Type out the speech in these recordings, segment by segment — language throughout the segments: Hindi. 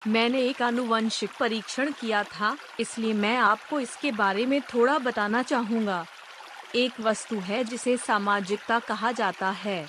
मैंने एक आनुवंशिक परीक्षण किया था, इसलिए मैं आपको इसके बारे में थोड़ा बताना चाहूँगा। एक वस्तु है जिसे सामाजिकता कहा जाता है।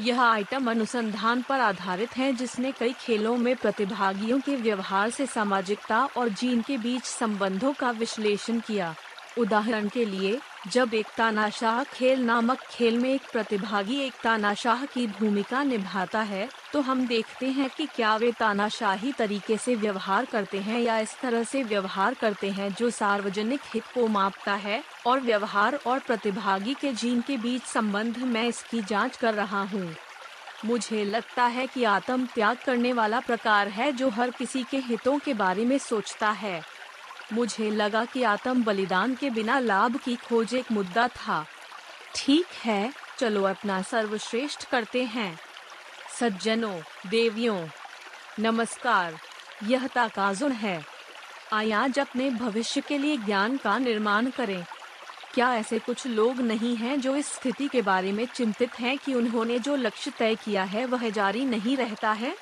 यह आइटम अनुसंधान पर आधारित है जिसने कई खेलों में प्रतिभागियों के व्यवहार से सामाजिकता और जीन के बीच संबंधों का विश्लेषण किया। उदाहरण के लिए, जब एक तानाशाह खेल नामक खेल में एक प्रतिभागी एक तानाशाह की भूमिका निभाता है, तो हम देखते हैं कि क्या वे तानाशाही तरीके से व्यवहार करते हैं या इस तरह से व्यवहार करते हैं जो सार्वजनिक हित को मापता है, और व्यवहार और प्रतिभागी के जीन के बीच संबंध। मैं इसकी जांच कर रहा हूँ। मुझे लगता है कि आत्म त्याग करने वाला प्रकार है जो हर किसी के हितों के बारे में सोचता है। मुझे लगा कि आत्म बलिदान के बिना लाभ की खोज एक मुद्दा था। ठीक है, चलो अपना सर्वश्रेष्ठ करते हैं। सज्जनों, देवियों, नमस्कार। यह ताकाजुन है। आइए आज अपने भविष्य के लिए ज्ञान का निर्माण करें। क्या ऐसे कुछ लोग नहीं हैं जो इस स्थिति के बारे में चिंतित हैं कि उन्होंने जो लक्ष्य तय किया है वह जारी नहीं रहता है?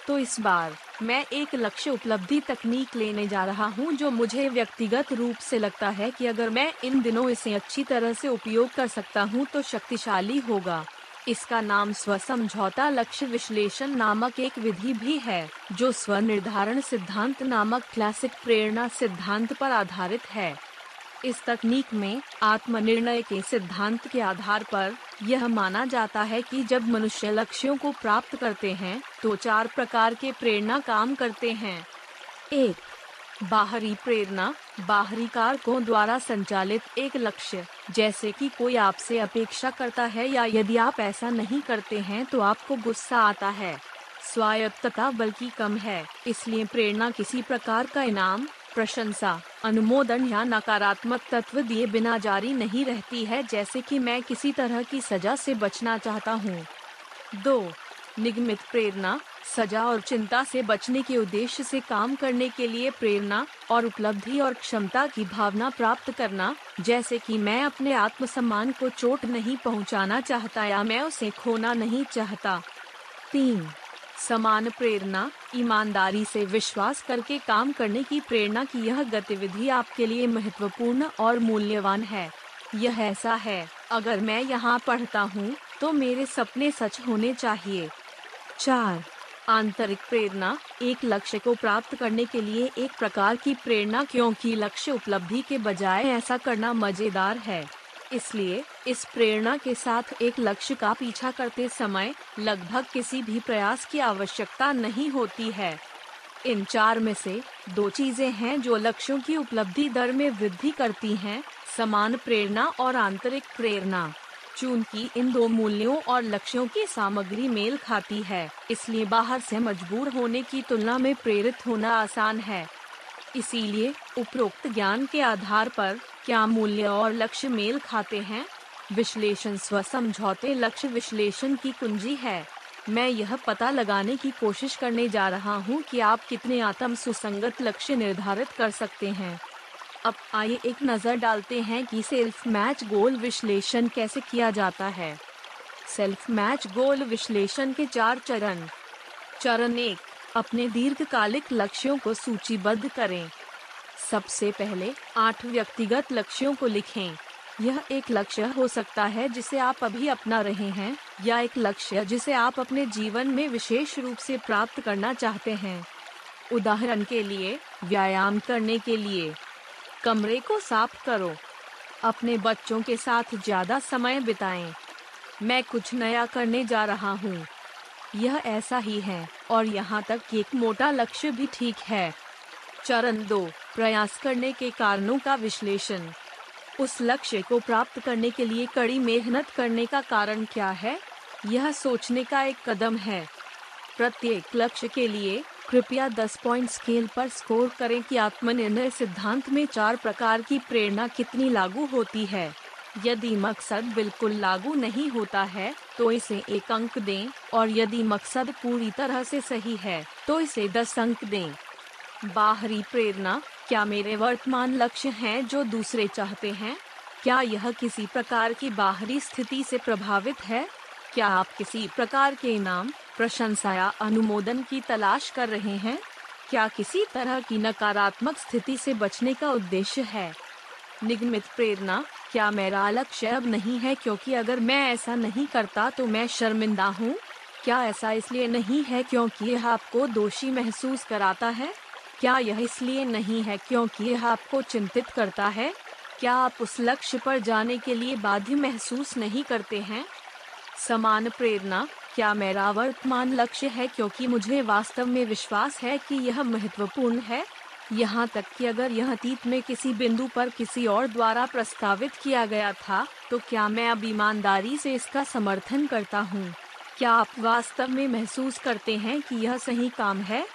तो इस बार मैं एक लक्ष्य उपलब्धि तकनीक लेने जा रहा हूं जो मुझे व्यक्तिगत रूप से लगता है कि अगर मैं इन दिनों इसे अच्छी तरह से उपयोग कर सकता हूं तो शक्तिशाली होगा। इसका नाम स्व समझौता लक्ष्य विश्लेषण नामक एक विधि भी है, जो स्व निर्धारण सिद्धांत नामक क्लासिक प्रेरणा सिद्धांत पर आधारित है। इस तकनीक में आत्मनिर्णय के सिद्धांत के आधार पर यह माना जाता है कि जब मनुष्य लक्ष्यों को प्राप्त करते हैं तो 4 प्रकार के प्रेरणा काम करते हैं। 1. बाहरी प्रेरणा, बाहरी कारकों द्वारा संचालित एक लक्ष्य, जैसे कि कोई आपसे अपेक्षा करता है या यदि आप ऐसा नहीं करते हैं तो आपको गुस्सा आता है। स्वायत्तता बल्कि कम है, इसलिए प्रेरणा किसी प्रकार का इनाम, प्रशंसा, अनुमोदन या नकारात्मक तत्व दिए बिना जारी नहीं रहती है, जैसे कि मैं किसी तरह की सजा से बचना चाहता हूँ। 2. निगमित प्रेरणा, सजा और चिंता से बचने के उद्देश्य से काम करने के लिए प्रेरणा और उपलब्धि और क्षमता की भावना प्राप्त करना, जैसे कि मैं अपने आत्मसम्मान को चोट नहीं पहुंचाना चाहता या मैं उसे खोना नहीं चाहता। 3. समान प्रेरणा, ईमानदारी से विश्वास करके काम करने की प्रेरणा की यह गतिविधि आपके लिए महत्वपूर्ण और मूल्यवान है। यह ऐसा है, अगर मैं यहाँ पढ़ता हूँ तो मेरे सपने सच होने चाहिए। 4. आंतरिक प्रेरणा, एक लक्ष्य को प्राप्त करने के लिए एक प्रकार की प्रेरणा क्योंकि लक्ष्य उपलब्धि के बजाय ऐसा करना मजेदार है। इसलिए इस प्रेरणा के साथ एक लक्ष्य का पीछा करते समय लगभग किसी भी प्रयास की आवश्यकता नहीं होती है। इन 4 में से 2 चीजें हैं जो लक्ष्यों की उपलब्धि दर में वृद्धि करती हैं, समान प्रेरणा और आंतरिक प्रेरणा। चूंकि इन 2 मूल्यों और लक्ष्यों की सामग्री मेल खाती है, इसलिए बाहर से मजबूर होने की तुलना में प्रेरित होना आसान है। इसीलिए उपरोक्त ज्ञान के आधार पर क्या मूल्य और लक्ष्य मेल खाते हैं? विश्लेषण स्व समझौते लक्ष्य विश्लेषण की कुंजी है। मैं यह पता लगाने की कोशिश करने जा रहा हूँ कि आप कितने आत्म सुसंगत लक्ष्य निर्धारित कर सकते हैं। अब आइए एक नज़र डालते हैं कि सेल्फ मैच गोल विश्लेषण कैसे किया जाता है। सेल्फ मैच गोल विश्लेषण के 4 चरण। चरण 1, अपने दीर्घकालिक लक्ष्यों को सूचीबद्ध करें। सबसे पहले 8 व्यक्तिगत लक्ष्यों को लिखें। यह एक लक्ष्य हो सकता है जिसे आप अभी अपना रहे हैं, या एक लक्ष्य जिसे आप अपने जीवन में विशेष रूप से प्राप्त करना चाहते हैं। उदाहरण के लिए, व्यायाम करने के लिए, कमरे को साफ करो, अपने बच्चों के साथ ज्यादा समय बिताएं, मैं कुछ नया करने जा रहा हूँ। यह ऐसा ही है, और यहाँ तक कि एक मोटा लक्ष्य भी ठीक है। चरण 2, प्रयास करने के कारणों का विश्लेषण। उस लक्ष्य को प्राप्त करने के लिए कड़ी मेहनत करने का कारण क्या है? यह सोचने का एक कदम है। प्रत्येक लक्ष्य के लिए कृपया 10 पॉइंट स्केल पर स्कोर करें कि आत्मनिर्णय सिद्धांत में 4 प्रकार की प्रेरणा कितनी लागू होती है। यदि मकसद बिल्कुल लागू नहीं होता है तो इसे 1 अंक दें, और यदि मकसद पूरी तरह से सही है तो इसे 10 अंक दें। बाहरी प्रेरणा, क्या मेरे वर्तमान लक्ष्य हैं जो दूसरे चाहते हैं? क्या यह किसी प्रकार की बाहरी स्थिति से प्रभावित है? क्या आप किसी प्रकार के इनाम, प्रशंसा या अनुमोदन की तलाश कर रहे हैं? क्या किसी तरह की नकारात्मक स्थिति से बचने का उद्देश्य है? निगमित प्रेरणा, क्या मेरा लक्ष्य अब नहीं है क्योंकि अगर मैं ऐसा नहीं करता तो मैं शर्मिंदा हूँ? क्या ऐसा इसलिए नहीं है क्योंकि यह आपको दोषी महसूस कराता है? क्या यह इसलिए नहीं है क्योंकि यह आपको चिंतित करता है? क्या आप उस लक्ष्य पर जाने के लिए बाध्य महसूस नहीं करते हैं? समान प्रेरणा, क्या मेरा वर्तमान लक्ष्य है क्योंकि मुझे वास्तव में विश्वास है कि यह महत्वपूर्ण है, यहाँ तक कि अगर यह अतीत में किसी बिंदु पर किसी और द्वारा प्रस्तावित किया गया था, तो क्या मैं अब ईमानदारी से इसका समर्थन करता हूँ? क्या आप वास्तव में महसूस करते हैं कि यह सही काम है?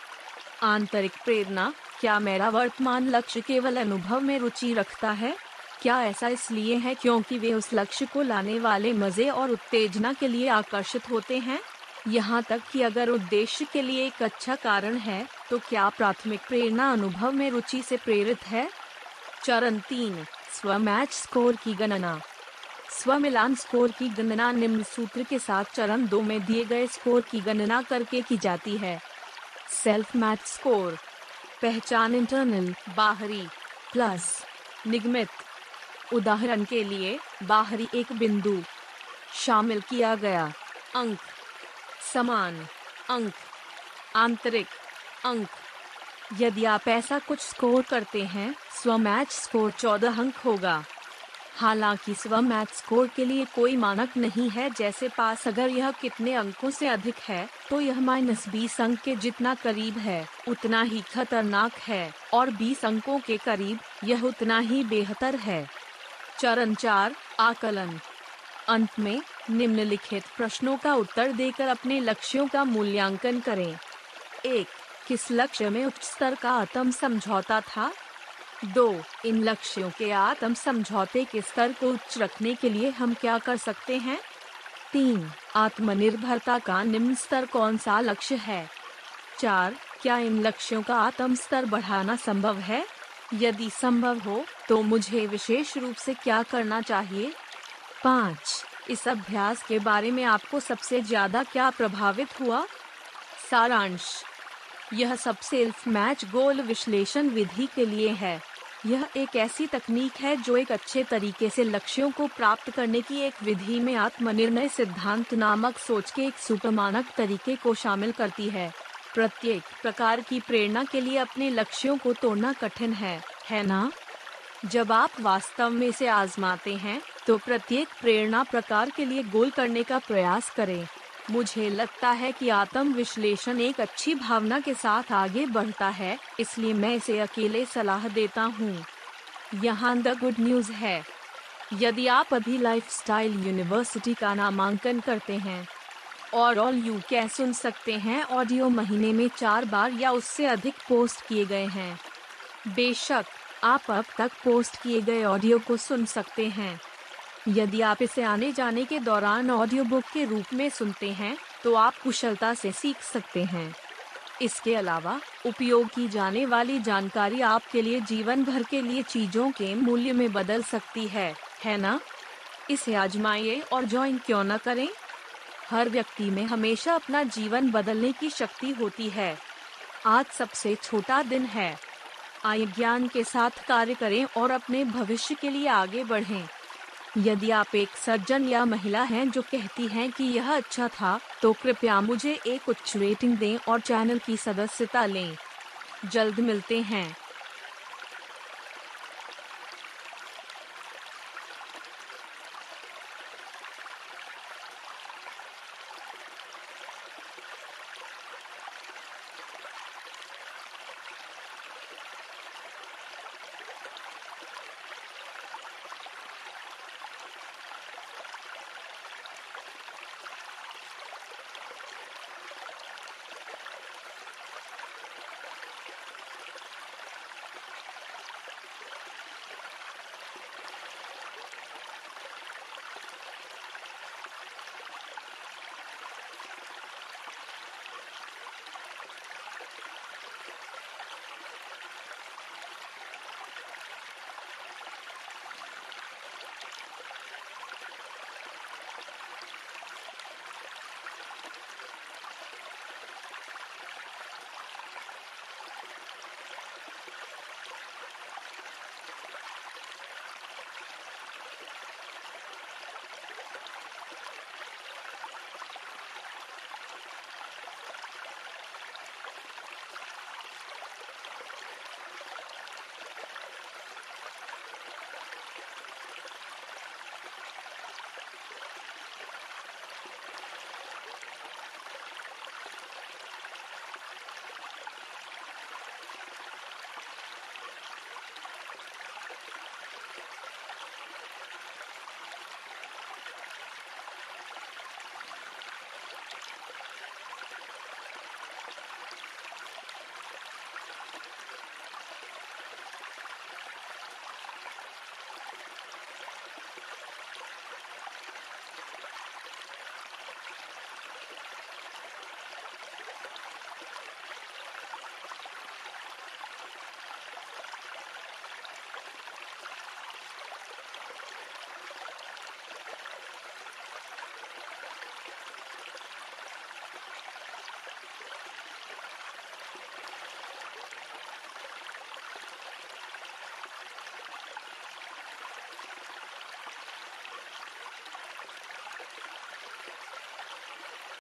आंतरिक प्रेरणा, क्या मेरा वर्तमान लक्ष्य केवल अनुभव में रुचि रखता है? क्या ऐसा इसलिए है क्योंकि वे उस लक्ष्य को लाने वाले मजे और उत्तेजना के लिए आकर्षित होते हैं? यहाँ तक कि अगर उद्देश्य के लिए एक अच्छा कारण है, तो क्या प्राथमिक प्रेरणा अनुभव में रुचि से प्रेरित है? चरण 3, स्व मैच स्कोर की गणना। स्व मिलान स्कोर की गणना निम्न सूत्र के साथ चरण 2 में दिए गए स्कोर की गणना करके की जाती है। सेल्फ मैच स्कोर, पहचान इंटरनल बाहरी प्लस निगमित। उदाहरण के लिए, बाहरी एक बिंदु, शामिल किया गया अंक, समान अंक, आंतरिक अंक। यदि आप ऐसा कुछ स्कोर करते हैं, स्व मैच स्कोर 14 अंक होगा। हालांकि स्व मैच स्कोर के लिए कोई मानक नहीं है, जैसे पास अगर यह कितने अंकों से अधिक है तो यह -20 अंक के जितना करीब है उतना ही खतरनाक है, और 20 अंकों के करीब यह उतना ही बेहतर है। चरण 4, आकलन। अंत में निम्नलिखित प्रश्नों का उत्तर देकर अपने लक्ष्यों का मूल्यांकन करें। 1. किस लक्ष्य में उच्च स्तर का आत्म समझौता था? 2. इन लक्ष्यों के आत्म समझौते के स्तर को उच्च रखने के लिए हम क्या कर सकते हैं? 3. आत्मनिर्भरता का निम्न स्तर कौन सा लक्ष्य है? 4. क्या इन लक्ष्यों का आत्म स्तर बढ़ाना संभव है? यदि संभव हो तो मुझे विशेष रूप से क्या करना चाहिए? 5. इस अभ्यास के बारे में आपको सबसे ज्यादा क्या प्रभावित हुआ? सारांश, यह सब सेल्फ मैच गोल विश्लेषण विधि के लिए है। यह एक ऐसी तकनीक है जो एक अच्छे तरीके से लक्ष्यों को प्राप्त करने की एक विधि में आत्मनिर्णय सिद्धांत नामक सोच के एक सुपरमानक तरीके को शामिल करती है। प्रत्येक प्रकार की प्रेरणा के लिए अपने लक्ष्यों को तोड़ना कठिन है ना? जब आप वास्तव में इसे आजमाते हैं, तो प्रत्येक प्रेरणा प्रकार के लिए गोल करने का प्रयास करें। मुझे लगता है कि आत्म विश्लेषण एक अच्छी भावना के साथ आगे बढ़ता है, इसलिए मैं इसे अकेले सलाह देता हूँ। यहाँ द गुड न्यूज़ है, यदि आप अभी लाइफस्टाइल यूनिवर्सिटी का नामांकन करते हैं और ऑल यू कैन सुन सकते हैं ऑडियो महीने में 4 बार या उससे अधिक पोस्ट किए गए हैं। बेशक आप अब तक पोस्ट किए गए ऑडियो को सुन सकते हैं। यदि आप इसे आने जाने के दौरान ऑडियो बुक के रूप में सुनते हैं, तो आप कुशलता से सीख सकते हैं। इसके अलावा उपयोग की जाने वाली जानकारी आपके लिए जीवन भर के लिए चीजों के मूल्य में बदल सकती है ना? इसे आजमाइए और ज्वाइन क्यों न करें? हर व्यक्ति में हमेशा अपना जीवन बदलने की शक्ति होती है। आज सबसे छोटा दिन है। आइए ज्ञान के साथ कार्य करें और अपने भविष्य के लिए आगे बढ़ें। यदि आप एक सज्जन या महिला हैं जो कहती हैं कि यह अच्छा था, तो कृपया मुझे एक उच्च रेटिंग दें और चैनल की सदस्यता लें। जल्द मिलते हैं।